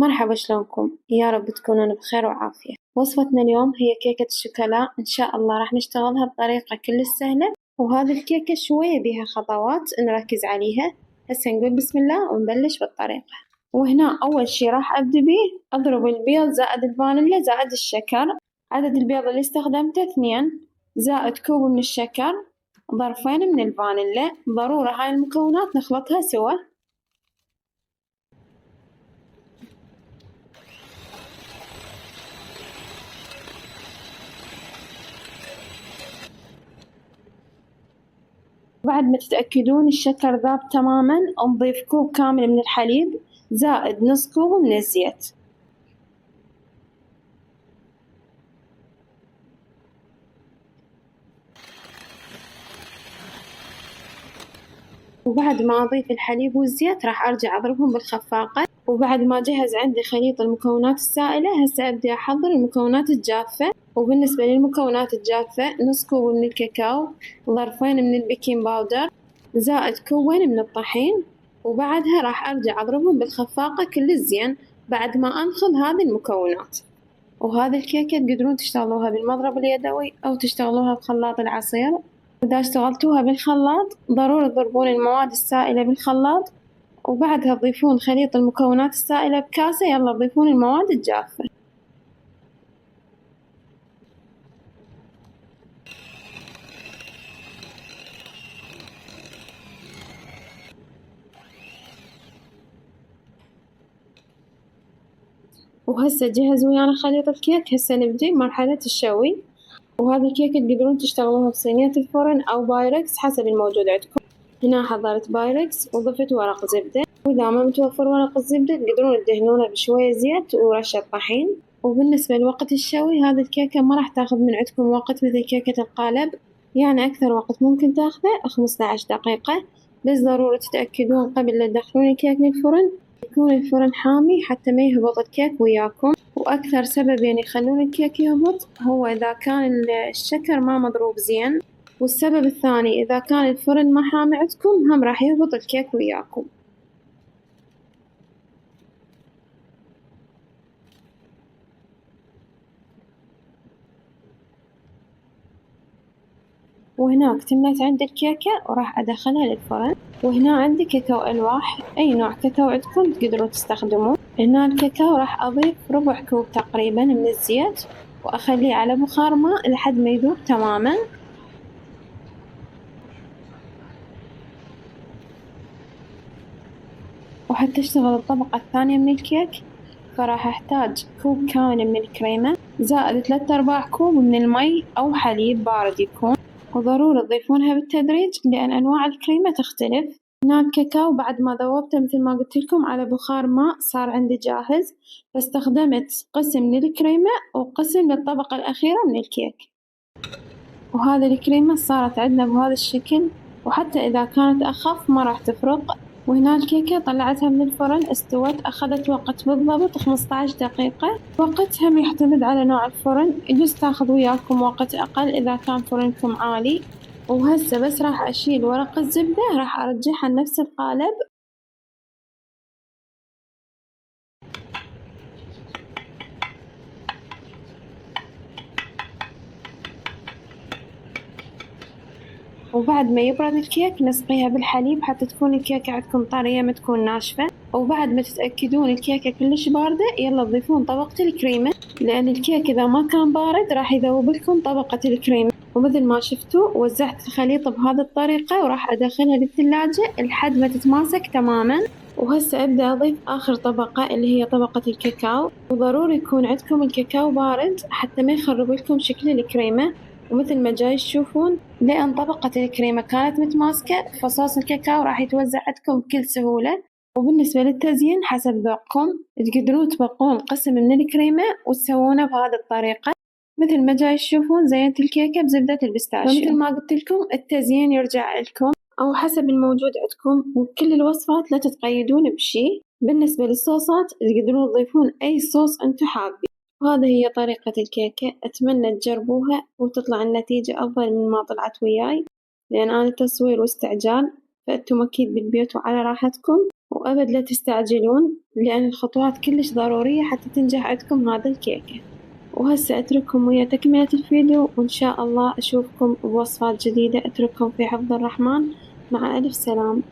مرحبا، شلونكم؟ يا رب تكونون بخير وعافية. وصفتنا اليوم هي كيكة الشوكولا، إن شاء الله راح نشتغلها بطريقة كلش سهلة، وهذه الكيكة شوية بيها خطوات نركز عليها. هسه نقول بسم الله ونبلش بالطريقة. وهنا أول شي راح أبدي بيه أضرب البيض زائد الفانيليا زائد الشكر. عدد البيض اللي استخدمته 2 زائد كوب من الشكر، ظرفين من الفانيليا. ضرورة هاي المكونات نخلطها سوا. بعد ما تتأكدون الشكر ذاب تماماً، نضيف كوب كامل من الحليب زائد نص كوب من الزيت. وبعد ما أضيف الحليب والزيت راح أرجع أضربهم بالخفاقة. وبعد ما أجهز عندي خليط المكونات السائلة، هسه أبدي أحضر المكونات الجافة. وبالنسبة للمكونات الجافة، نص كوب من الكاكاو، ظرفين من البيكنج باودر، زائد كوبين من الطحين. وبعدها راح أرجع أضربهم بالخفاقة كل زين بعد ما أنخل هذه المكونات. وهذه الكيكة تقدرون تشتغلوها بالمضرب اليدوي أو تشتغلوها بخلاط العصير. إذا اشتغلتوها بالخلاط ضروري تضربون المواد السائلة بالخلاط، وبعدها تضيفون خليط المكونات السائلة بكاسة. يلا تضيفون المواد الجافة. وهسه جهز ويانا خليط الكيك. هسه نبدي مرحلة الشوي. وهذه الكيكة تقدرون تشتغلوها بصينية الفرن أو بايركس حسب الموجود عندكم. هنا حضرت بايركس وضفت ورق زبدة، وإذا ما متوفر ورق الزبدة تقدرون تدهنونه بشوية زيت ورشة طحين. وبالنسبة لوقت الشوي، هذه الكيكة ما راح تاخذ من عندكم وقت مثل كيكة القالب، يعني أكثر وقت ممكن تاخذه 15 دقيقة. بس ضروري تتأكدون قبل لا تدخلون الكيك للفرن يكون الفرن حامي حتى ما يهبط الكيك وياكم. وأكثر سبب يعني يخلون الكيك يهبط هو إذا كان الشكر ما مضروب زين، والسبب الثاني إذا كان الفرن ما حامي عندكم هم راح يهبط الكيك وياكم. وهنا اكتملت عندي الكيكة وراح أدخلها للفرن. وهنا عندي كاكاو ألواح، أي نوع كاكاو عندكم تقدرون تستخدموه. هنا الكاكاو راح أضيف ربع كوب تقريبا من الزيت، وأخليه على بخار ماء لحد ما يذوب تماما. وحتى أشتغل الطبقة الثانية من الكيك فراح أحتاج كوب كامل من الكريمة زائد 3/4 كوب من المي أو حليب بارد يكون. وضروري تضيفونها بالتدريج لأن أنواع الكريمة تختلف. هنا الكاكاو بعد ما ذوبته مثل ما قلت لكم على بخار ماء صار عندي جاهز، فاستخدمت قسم للكريمة وقسم للطبقة الأخيرة من الكيك. وهذه الكريمة صارت عندنا بهذا الشكل، وحتى إذا كانت أخف ما راح تفرق. وهنا الكيكة طلعتها من الفرن استوت، أخذت وقت بالضبط 15 دقيقة. وقتها يعتمد على نوع الفرن، يجوز تاخذ وياكم وقت أقل إذا كان فرنكم عالي. وهسه بس راح أشيل ورق الزبدة، راح أرجعها لنفس القالب. وبعد ما يبرد الكيك نسقيها بالحليب حتى تكون الكيكة عندكم طرية ما تكون ناشفة. وبعد ما تتأكدون الكيكة كلش باردة، يلا تضيفون طبقة الكريمة، لأن الكيك إذا ما كان بارد راح يذوب لكم طبقة الكريمة. ومثل ما شفتوا وزعت الخليط بهذه الطريقة، وراح أدخلها للثلاجة لحد ما تتماسك تماما. وهسه أبدأ أضيف آخر طبقة اللي هي طبقة الكاكاو. وضروري يكون عندكم الكاكاو بارد حتى ما يخرب لكم شكل الكريمة. ومثل ما جاي تشوفون لأن طبقة الكريمة كانت متماسكة، فصوص الكاكاو راح يتوزع عندكم بكل سهولة. وبالنسبة للتزيين حسب ذوقكم، تقدرون تبقون قسم من الكريمة وتسوونه بهذه الطريقة. مثل ما جاي تشوفون زينت الكيكة بزبدة البستاشيو. ومثل ما قلت لكم التزيين يرجع لكم أو حسب الموجود عندكم، وكل الوصفات لا تتقيدون بشي. بالنسبة للصوصات تقدرون تضيفون أي صوص أنتم حابين. وهذه هي طريقة الكيكة، أتمنى تجربوها وتطلع النتيجة أفضل من ما طلعت وياي، لأن أنا تصوير واستعجال، فأنتم أكيد بالبيت وعلى راحتكم. وأبد لا تستعجلون لأن الخطوات كلش ضرورية حتى تنجح عندكم هذا الكيكة. وهسه أترككم ويا تكملة الفيديو، وإن شاء الله أشوفكم بوصفات جديدة. أترككم في حفظ الرحمن، مع ألف سلامة.